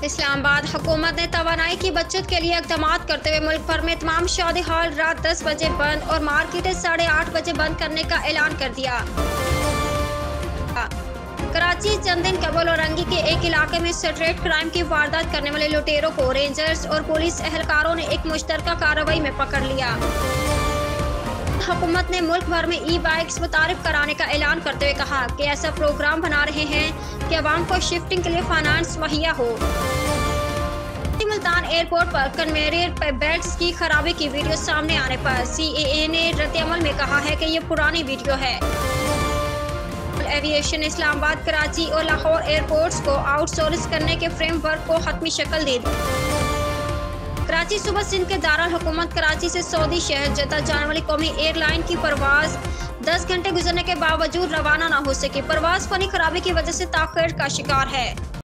इस्लामाबाद हुकूमत ने तवानाई की बचत के लिए इक़दाम करते हुए मुल्क भर में तमाम शादी हॉल रात 10 बजे बंद और मार्केटें 8:30 बजे बंद करने का ऐलान कर दिया। कराची चंद दिन कबल औरंगी के एक इलाके में स्ट्रीट क्राइम की वारदात करने वाले लुटेरों को रेंजर्स और पुलिस एहलकारों ने एक मुश्तरका कार्रवाई में पकड़ लिया। हुकूमत ने मुल्क भर में ई बाइक्स मुतारिफ कराने का ऐलान करते हुए कहा कि ऐसा प्रोग्राम बना रहे हैं कि अवाम को शिफ्टिंग के लिए फाइनेंस मुहैया हो। मुल्तान एयरपोर्ट पर कन्वेयर बेल्ट्स की खराबी की वीडियो सामने आने पर CAA ने रद्द-ए-अमल में कहा है कि ये पुरानी वीडियो है। एविएशन इस्लामाबाद, कराची और लाहौर एयरपोर्ट्स को आउटसोर्स करने के फ्रेमवर्क को हतमी शक्ल दे दी। कराची सुबह सिंध के दारुल हुकूमत कराची से सऊदी शहर जद्दा जाने वाली कौमी एयरलाइन की परवाज 10 घंटे गुजरने के बावजूद रवाना न हो सकी। परवाज फनी खराबी की वजह से ताख़ीर का शिकार है।